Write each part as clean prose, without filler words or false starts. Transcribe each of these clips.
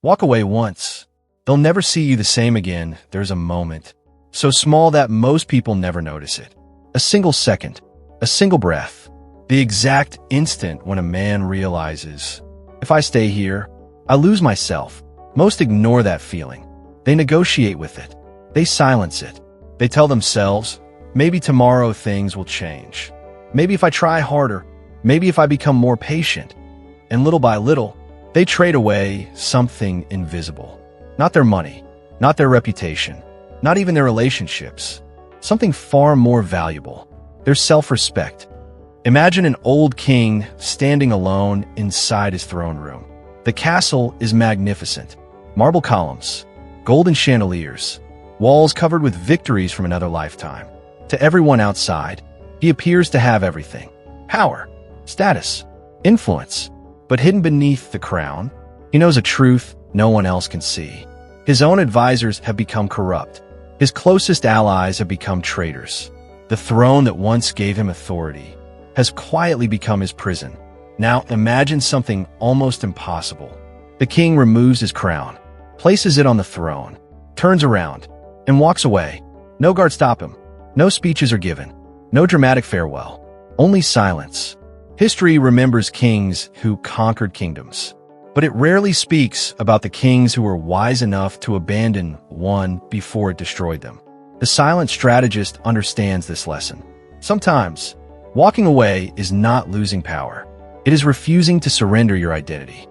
Walk away once. They'll never see you the same again. There's a moment, so small that most people never notice it. A single second, a single breath, the exact instant when a man realizes, if I stay here, I lose myself. Most ignore that feeling. They negotiate with it. They silence it. They tell themselves, maybe tomorrow things will change. Maybe if I try harder, maybe if I become more patient. And little by little, they trade away something invisible. Not their money, not their reputation, not even their relationships. Something far more valuable, their self-respect. Imagine an old king standing alone inside his throne room. The castle is magnificent. Marble columns, golden chandeliers, walls covered with victories from another lifetime. To everyone outside, he appears to have everything. Power, status, influence. But hidden beneath the crown, he knows a truth no one else can see. His own advisors have become corrupt. His closest allies have become traitors. The throne that once gave him authority has quietly become his prison. Now imagine something almost impossible. The king removes his crown, places it on the throne, turns around, and walks away. No guards stop him. No speeches are given. No dramatic farewell. Only silence. History remembers kings who conquered kingdoms, but it rarely speaks about the kings who were wise enough to abandon one before it destroyed them. The silent strategist understands this lesson. Sometimes, walking away is not losing power. It is refusing to surrender your identity.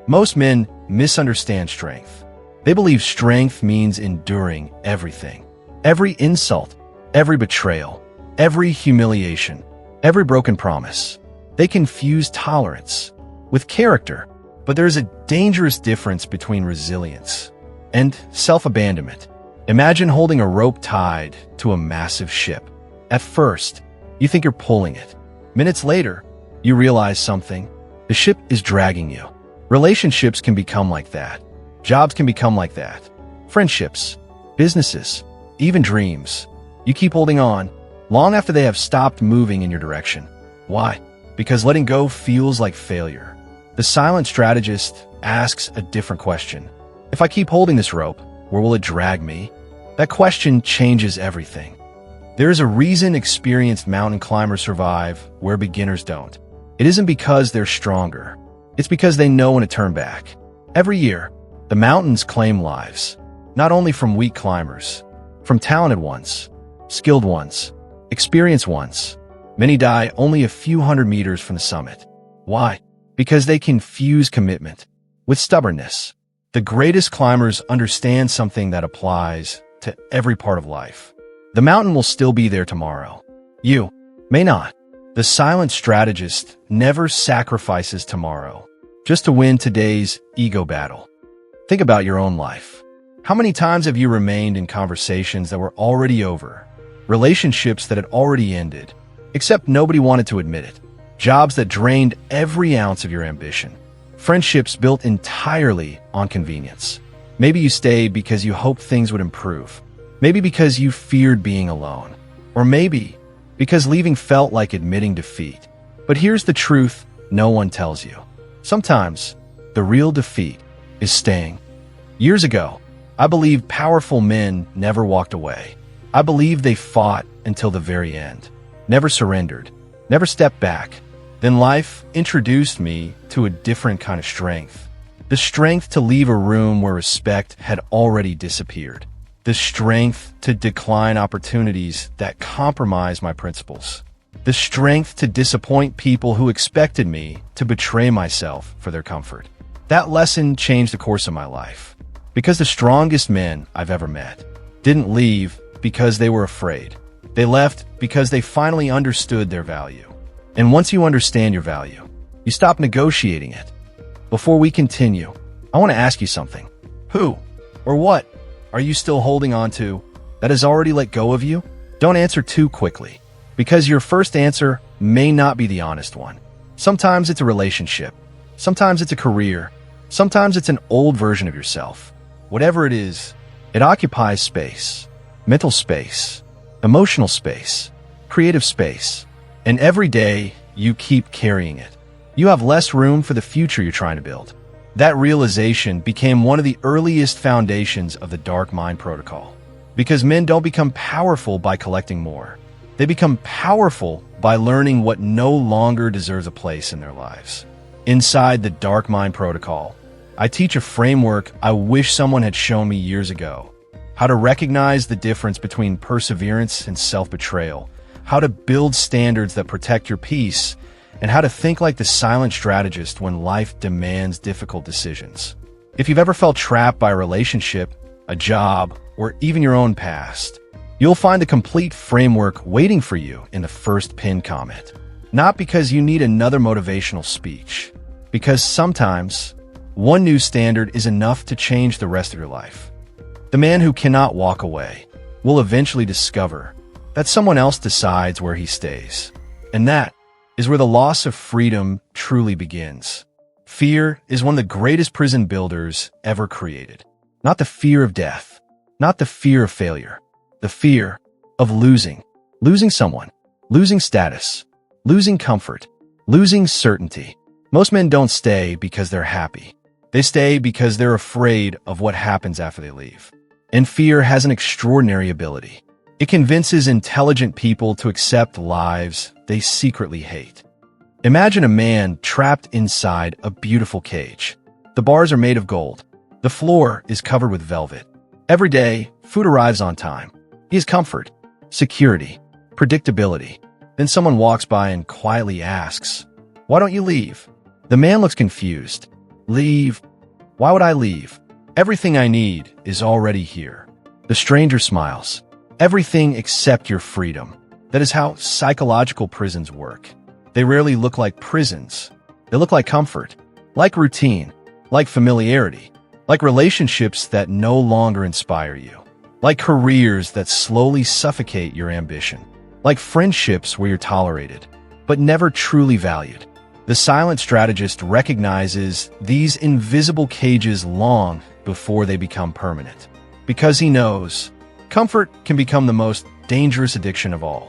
Most men misunderstand strength. They believe strength means enduring everything. Every insult, every betrayal, every humiliation, every broken promise. They confuse tolerance with character, but there is a dangerous difference between resilience and self-abandonment. Imagine holding a rope tied to a massive ship. At first, you think you're pulling it. Minutes later, you realize something. The ship is dragging you. Relationships can become like that. Jobs can become like that. Friendships, businesses, even dreams. You keep holding on long after they have stopped moving in your direction. Why? Because letting go feels like failure. The silent strategist asks a different question. If I keep holding this rope, where will it drag me? That question changes everything. There is a reason experienced mountain climbers survive where beginners don't. It isn't because they're stronger. It's because they know when to turn back. Every year, the mountains claim lives, not only from weak climbers, from talented ones, skilled ones, experienced ones. Many die only a few hundred meters from the summit. Why? Because they confuse commitment with stubbornness. The greatest climbers understand something that applies to every part of life. The mountain will still be there tomorrow. You may not. The silent strategist never sacrifices tomorrow just to win today's ego battle. Think about your own life. How many times have you remained in conversations that were already over, relationships that had already ended, except nobody wanted to admit it, jobs that drained every ounce of your ambition, friendships built entirely on convenience? Maybe you stayed because you hoped things would improve, maybe because you feared being alone, or maybe because leaving felt like admitting defeat. But here's the truth no one tells you. Sometimes, the real defeat is staying. Years ago, I believed powerful men never walked away. I believed they fought until the very end, never surrendered, never stepped back. Then life introduced me to a different kind of strength. The strength to leave a room where respect had already disappeared. The strength to decline opportunities that compromised my principles. The strength to disappoint people who expected me to betray myself for their comfort. That lesson changed the course of my life. Because the strongest men I've ever met didn't leave because they were afraid. They left because they finally understood their value. And once you understand your value, you stop negotiating it. Before we continue, I want to ask you something. Who or what are you still holding on to that has already let go of you? Don't answer too quickly, because your first answer may not be the honest one. Sometimes it's a relationship. Sometimes it's a career. Sometimes it's an old version of yourself. Whatever it is, it occupies space, mental space, emotional space, creative space. And every day, you keep carrying it. You have less room for the future you're trying to build. That realization became one of the earliest foundations of the Dark Mind Protocol. Because men don't become powerful by collecting more. They become powerful by learning what no longer deserves a place in their lives. Inside the Dark Mind Protocol, I teach a framework I wish someone had shown me years ago. How to recognize the difference between perseverance and self-betrayal. How to build standards that protect your peace. And how to think like the silent strategist when life demands difficult decisions. If you've ever felt trapped by a relationship, a job, or even your own past, you'll find the complete framework waiting for you in the first pinned comment. Not because you need another motivational speech, because sometimes one new standard is enough to change the rest of your life. The man who cannot walk away will eventually discover that someone else decides where he stays. And that is where the loss of freedom truly begins. Fear is one of the greatest prison builders ever created. Not the fear of death, not the fear of failure, the fear of losing someone, losing status, losing comfort, losing certainty. Most men don't stay because they're happy. They stay because they're afraid of what happens after they leave. And fear has an extraordinary ability. It convinces intelligent people to accept lives they secretly hate. Imagine a man trapped inside a beautiful cage. The bars are made of gold. The floor is covered with velvet. Every day, food arrives on time. He has comfort, security, predictability. Then someone walks by and quietly asks, "Why don't you leave?" The man looks confused. "Leave? Why would I leave? Everything I need is already here." The stranger smiles. "Everything except your freedom." That is how psychological prisons work. They rarely look like prisons. They look like comfort, like routine, like familiarity, like relationships that no longer inspire you, like careers that slowly suffocate your ambition, like friendships where you're tolerated, but never truly valued. The silent strategist recognizes these invisible cages long before they become permanent, because he knows comfort can become the most dangerous addiction of all.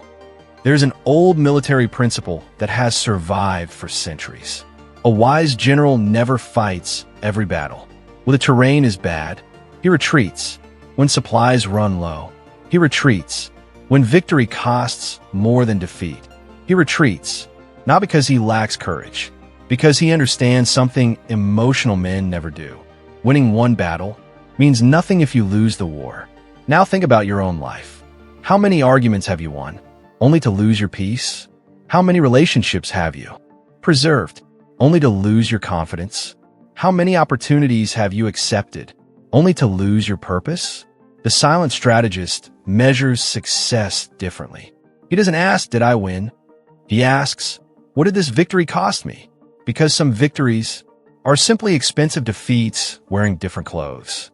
There's an old military principle that has survived for centuries. A wise general never fights every battle. When the terrain is bad, he retreats. When supplies run low, he retreats. When victory costs more than defeat, he retreats. Not because he lacks courage, because he understands something emotional men never do. Winning one battle means nothing if you lose the war. Now think about your own life. How many arguments have you won, only to lose your peace? How many relationships have you preserved, only to lose your confidence? How many opportunities have you accepted, only to lose your purpose? The silent strategist measures success differently. He doesn't ask, "Did I win?" He asks, "What did this victory cost me?" Because some victories are simply expensive defeats wearing different clothes.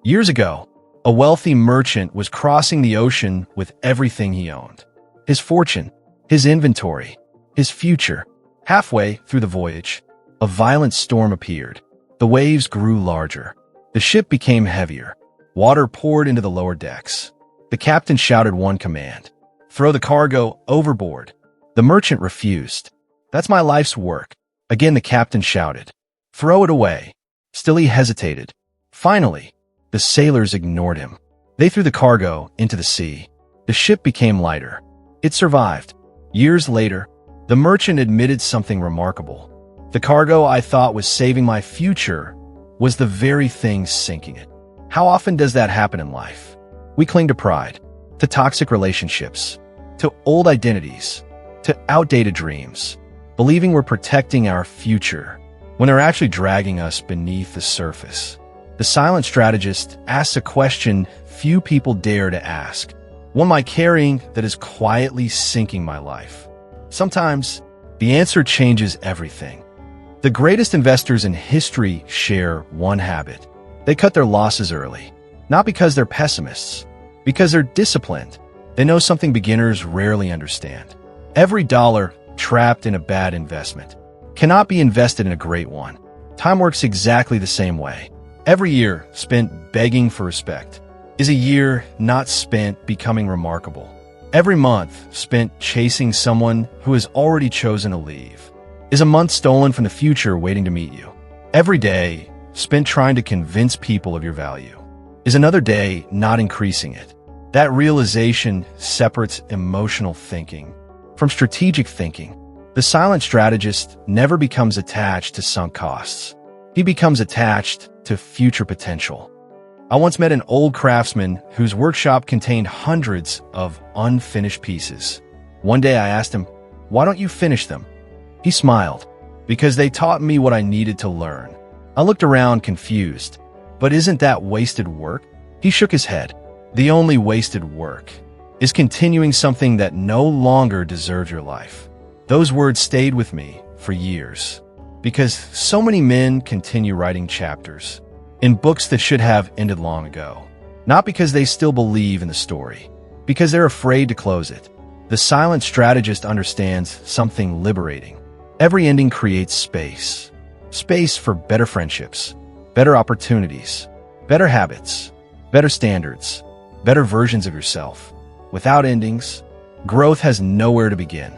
Years ago, a wealthy merchant was crossing the ocean with everything he owned. His fortune, his inventory, his future. Halfway through the voyage, a violent storm appeared. The waves grew larger. The ship became heavier. Water poured into the lower decks. The captain shouted one command: "Throw the cargo overboard." The merchant refused. "That's my life's work." Again the captain shouted, "Throw it away." Still he hesitated. Finally, the sailors ignored him. They threw the cargo into the sea. The ship became lighter. It survived. Years later, the merchant admitted something remarkable. "The cargo I thought was saving my future was the very thing sinking it." How often does that happen in life? We cling to pride, to toxic relationships, to old identities, to outdated dreams, believing we're protecting our future when they're actually dragging us beneath the surface. The silent strategist asks a question few people dare to ask. What am I carrying that is quietly sinking my life? Sometimes, the answer changes everything. The greatest investors in history share one habit. They cut their losses early, not because they're pessimists, because they're disciplined. They know something beginners rarely understand. Every dollar trapped in a bad investment cannot be invested in a great one. Time works exactly the same way. Every year spent begging for respect is a year not spent becoming remarkable. Every month spent chasing someone who has already chosen to leave is a month stolen from the future waiting to meet you. Every day spent trying to convince people of your value is another day not increasing it. That realization separates emotional thinking from strategic thinking. The silent strategist never becomes attached to sunk costs. He becomes attached to future potential. I once met an old craftsman whose workshop contained hundreds of unfinished pieces. One day I asked him, "Why don't you finish them?" He smiled, "Because they taught me what I needed to learn." I looked around confused. "But isn't that wasted work?" He shook his head. "The only wasted work is continuing something that no longer deserves your life." Those words stayed with me for years, because so many men continue writing chapters in books that should have ended long ago. Not because they still believe in the story, because they're afraid to close it. The silent strategist understands something liberating. Every ending creates space. Space for better friendships, better opportunities, better habits, better standards, better versions of yourself. Without endings, growth has nowhere to begin.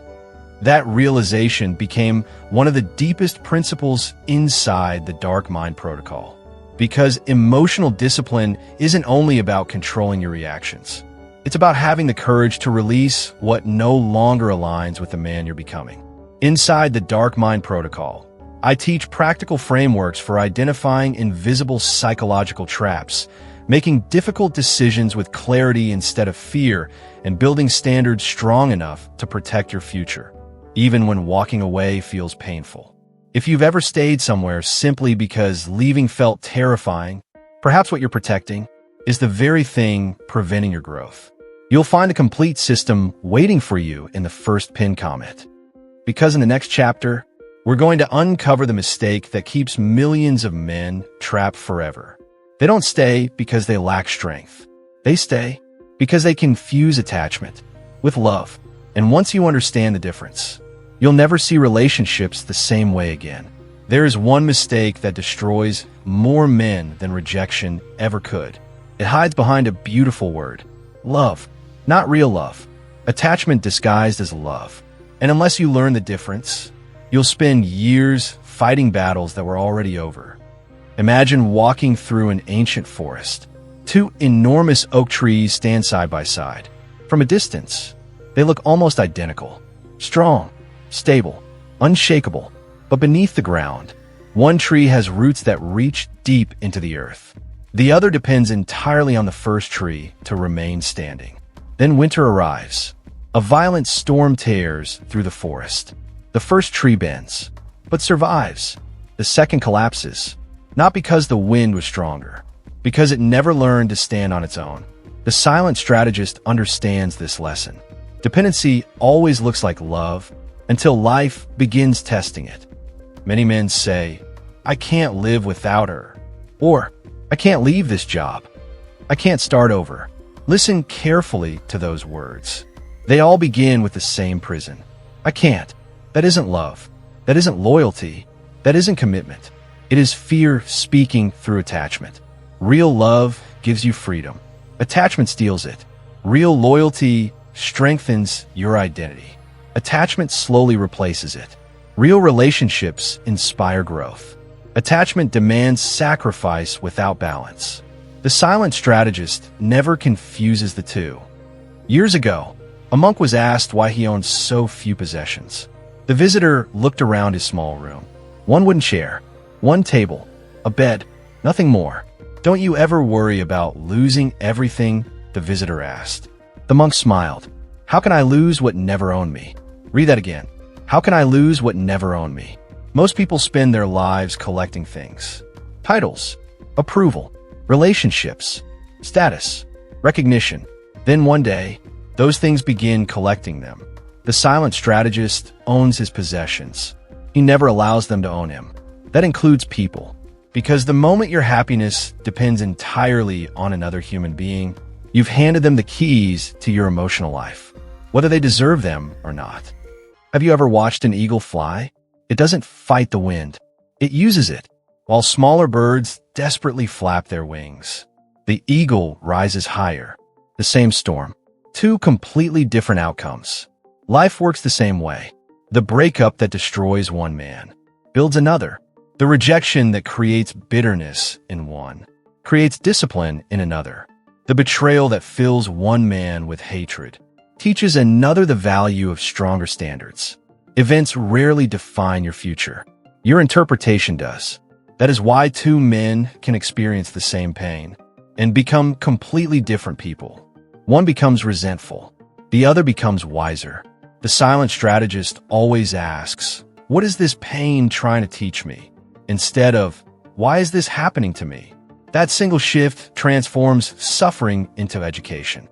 That realization became one of the deepest principles inside the Dark Mind Protocol. Because emotional discipline isn't only about controlling your reactions. It's about having the courage to release what no longer aligns with the man you're becoming. Inside the Dark Mind Protocol, I teach practical frameworks for identifying invisible psychological traps, making difficult decisions with clarity instead of fear, and building standards strong enough to protect your future, even when walking away feels painful. If you've ever stayed somewhere simply because leaving felt terrifying, perhaps what you're protecting is the very thing preventing your growth. You'll find a complete system waiting for you in the first pinned comment. Because in the next chapter, we're going to uncover the mistake that keeps millions of men trapped forever. They don't stay because they lack strength. They stay because they confuse attachment with love. And once you understand the difference, you'll never see relationships the same way again. There is one mistake that destroys more men than rejection ever could. It hides behind a beautiful word: love. Not real love. Attachment disguised as love. And unless you learn the difference, you'll spend years fighting battles that were already over. Imagine walking through an ancient forest. Two enormous oak trees stand side by side. From a distance, they look almost identical. Strong, stable, unshakable. But beneath the ground, one tree has roots that reach deep into the earth. The other depends entirely on the first tree to remain standing. Then winter arrives. A violent storm tears through the forest. The first tree bends, but survives. The second collapses, not because the wind was stronger, because it never learned to stand on its own. The silent strategist understands this lesson. Dependency always looks like love until life begins testing it. Many men say, "I can't live without her," or "I can't leave this job. I can't start over." Listen carefully to those words. They all begin with the same prison. I can't. That isn't love. That isn't loyalty. That isn't commitment. It is fear speaking through attachment. Real love gives you freedom. Attachment steals it. Real loyalty strengthens your identity. Attachment slowly replaces it. Real relationships inspire growth. Attachment demands sacrifice without balance. The silent strategist never confuses the two. Years ago, a monk was asked why he owned so few possessions. The visitor looked around his small room. One wooden chair, one table, a bed, nothing more. "Don't you ever worry about losing everything?" the visitor asked. The monk smiled. "How can I lose what never owned me?" Read that again. How can I lose what never owned me? Most people spend their lives collecting things. Titles, approval, relationships, status, recognition. Then one day, those things begin collecting them. The silent strategist owns his possessions. He never allows them to own him. That includes people. Because the moment your happiness depends entirely on another human being, you've handed them the keys to your emotional life, whether they deserve them or not. Have you ever watched an eagle fly? It doesn't fight the wind. It uses it. While smaller birds desperately flap their wings, the eagle rises higher. The same storm. Two completely different outcomes. Life works the same way. The breakup that destroys one man builds another. The rejection that creates bitterness in one creates discipline in another. The betrayal that fills one man with hatred teaches another the value of stronger standards. Events rarely define your future. Your interpretation does. That is why two men can experience the same pain and become completely different people. One becomes resentful. The other becomes wiser. The silent strategist always asks, "What is this pain trying to teach me?" instead of, "Why is this happening to me?" That single shift transforms suffering into education.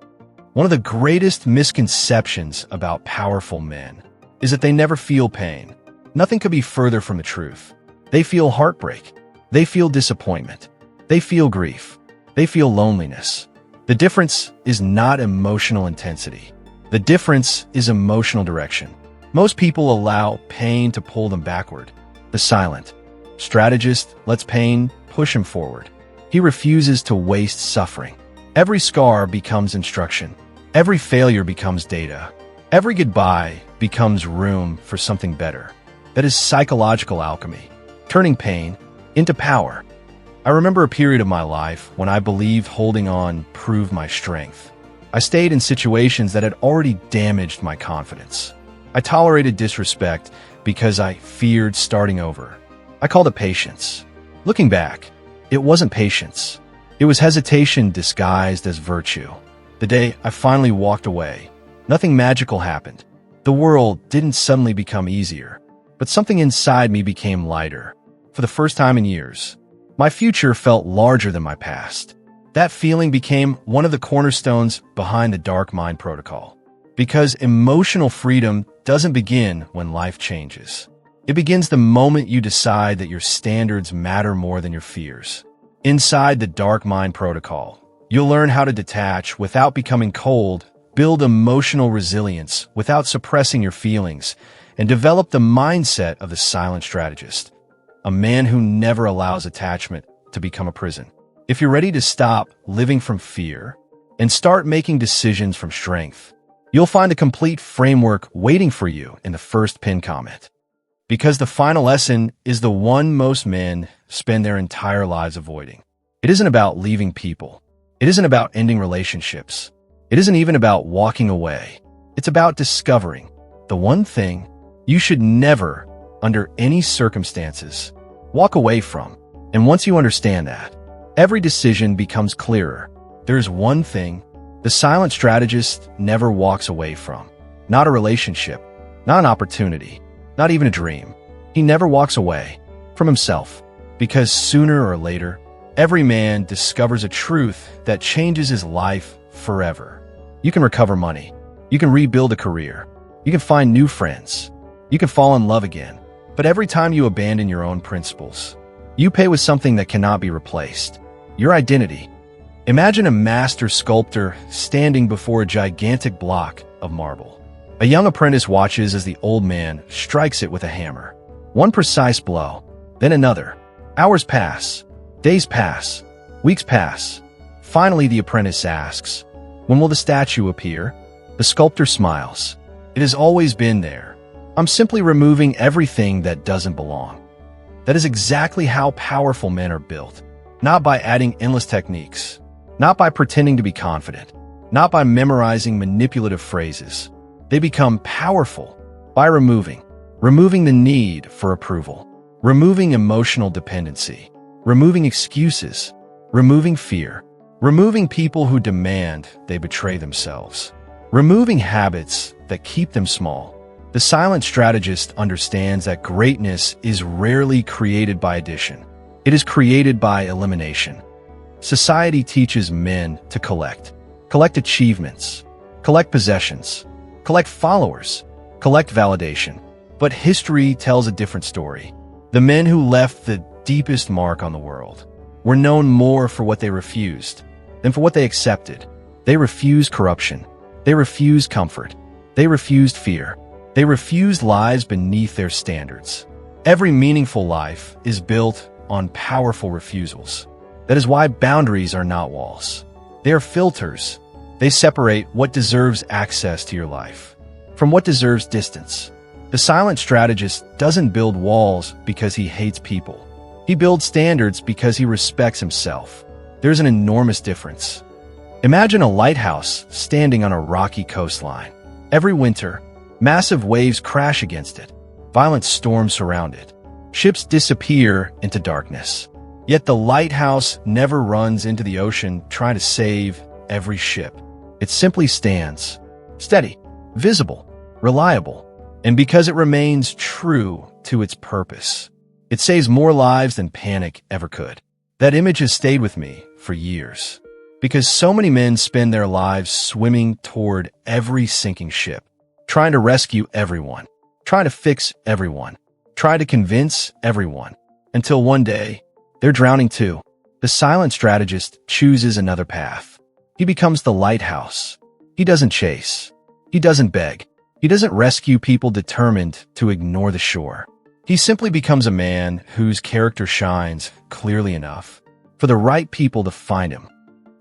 One of the greatest misconceptions about powerful men is that they never feel pain. Nothing could be further from the truth. They feel heartbreak. They feel disappointment. They feel grief. They feel loneliness. The difference is not emotional intensity. The difference is emotional direction. Most people allow pain to pull them backward. The silent strategist lets pain push him forward. He refuses to waste suffering. Every scar becomes instruction. Every failure becomes data. Every goodbye becomes room for something better. That is psychological alchemy, turning pain into power. I remember a period of my life when I believed holding on proved my strength. I stayed in situations that had already damaged my confidence. I tolerated disrespect because I feared starting over. I called it patience. Looking back, it wasn't patience. It was hesitation disguised as virtue. The day I finally walked away, nothing magical happened. The world didn't suddenly become easier, but something inside me became lighter. For the first time in years, my future felt larger than my past. That feeling became one of the cornerstones behind the Dark Mind Protocol. Because emotional freedom doesn't begin when life changes. It begins the moment you decide that your standards matter more than your fears. Inside the Dark Mind Protocol, you'll learn how to detach without becoming cold, build emotional resilience without suppressing your feelings, and develop the mindset of the silent strategist, a man who never allows attachment to become a prison. If you're ready to stop living from fear and start making decisions from strength, you'll find a complete framework waiting for you in the first pinned comment. Because the final lesson is the one most men spend their entire lives avoiding. It isn't about leaving people. It isn't about ending relationships. It isn't even about walking away. It's about discovering the one thing you should never, under any circumstances, walk away from. And once you understand that, every decision becomes clearer. There's one thing the silent strategist never walks away from. Not a relationship, not an opportunity, not even a dream. He never walks away from himself, because sooner or later, every man discovers a truth that changes his life forever. You can recover money. You can rebuild a career. You can find new friends. You can fall in love again. But every time you abandon your own principles, you pay with something that cannot be replaced: your identity. Imagine a master sculptor standing before a gigantic block of marble. A young apprentice watches as the old man strikes it with a hammer. One precise blow, then another. Hours pass, days pass, weeks pass. Finally, the apprentice asks, "When will the statue appear?" The sculptor smiles. "It has always been there. I'm simply removing everything that doesn't belong." That is exactly how powerful men are built. Not by adding endless techniques, not by pretending to be confident, not by memorizing manipulative phrases. They become powerful by removing the need for approval, removing emotional dependency, removing excuses, removing fear, removing people who demand they betray themselves, removing habits that keep them small. The silent strategist understands that greatness is rarely created by addition. It is created by elimination. Society teaches men to collect achievements, collect possessions, collect followers, collect validation. But history tells a different story. The men who left the deepest mark on the world were known more for what they refused than for what they accepted. They refused corruption. They refused comfort. They refused fear. They refused lives beneath their standards. Every meaningful life is built on powerful refusals. That is why boundaries are not walls. They are filters. They separate what deserves access to your life from what deserves distance. The silent strategist doesn't build walls because he hates people. He builds standards because he respects himself. There's an enormous difference. Imagine a lighthouse standing on a rocky coastline. Every winter, massive waves crash against it. Violent storms surround it. Ships disappear into darkness. Yet the lighthouse never runs into the ocean trying to save every ship. It simply stands, steady, visible, reliable, and because it remains true to its purpose, it saves more lives than panic ever could. That image has stayed with me for years, because so many men spend their lives swimming toward every sinking ship, trying to rescue everyone, trying to fix everyone, trying to convince everyone, until one day, they're drowning too. The silent strategist chooses another path. He becomes the lighthouse. He doesn't chase. He doesn't beg. He doesn't rescue people determined to ignore the shore. He simply becomes a man whose character shines clearly enough for the right people to find him.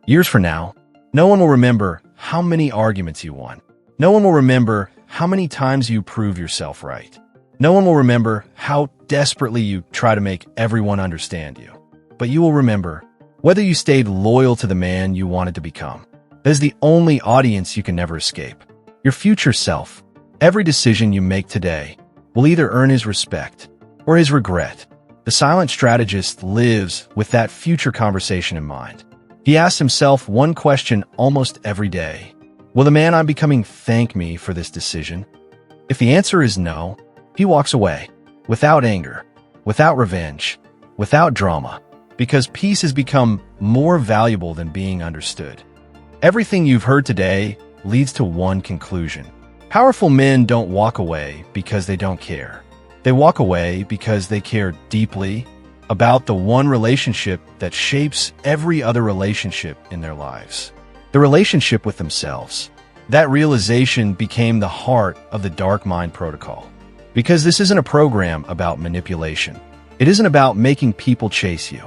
Years from now, no one will remember how many arguments you won. No one will remember how many times you prove yourself right. No one will remember how desperately you try to make everyone understand you. But you will remember whether you stayed loyal to the man you wanted to become. That is the only audience you can never escape. Your future self. Every decision you make today will either earn his respect or his regret. The silent strategist lives with that future conversation in mind. He asks himself one question almost every day. Will the man I'm becoming thank me for this decision? If the answer is no, he walks away, without anger, without revenge, without drama, because peace has become more valuable than being understood. Everything you've heard today leads to one conclusion. Powerful men don't walk away because they don't care. They walk away because they care deeply about the one relationship that shapes every other relationship in their lives. The relationship with themselves. That realization became the heart of the Dark Mind Protocol. Because this isn't a program about manipulation. It isn't about making people chase you.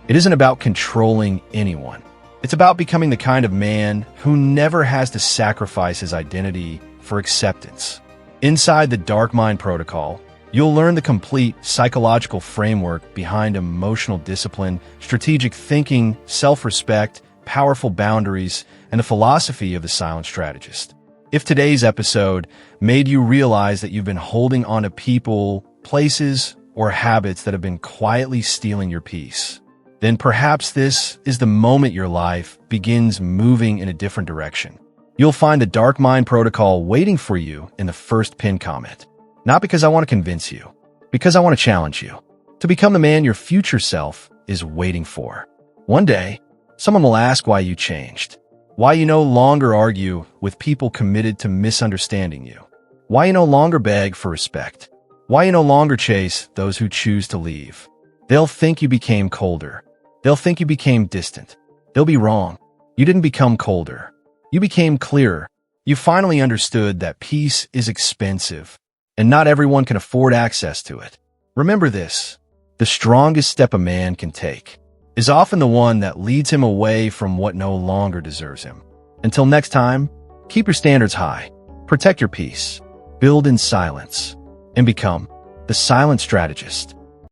It isn't about controlling anyone. It's about becoming the kind of man who never has to sacrifice his identity for acceptance. Inside the Dark Mind Protocol, you'll learn the complete psychological framework behind emotional discipline, strategic thinking, self-respect, powerful boundaries, and the philosophy of the silent strategist. If today's episode made you realize that you've been holding on to people, places, or habits that have been quietly stealing your peace, then perhaps this is the moment your life begins moving in a different direction. You'll find the Dark Mind Protocol waiting for you in the first pinned comment. Not because I want to convince you, because I want to challenge you to become the man your future self is waiting for. One day, someone will ask why you changed, why you no longer argue with people committed to misunderstanding you, why you no longer beg for respect, why you no longer chase those who choose to leave. They'll think you became colder. They'll think you became distant. They'll be wrong. You didn't become colder. You became clearer. You finally understood that peace is expensive, and not everyone can afford access to it. Remember this: the strongest step a man can take is often the one that leads him away from what no longer deserves him. Until next time, keep your standards high, protect your peace, build in silence, and become the silent strategist.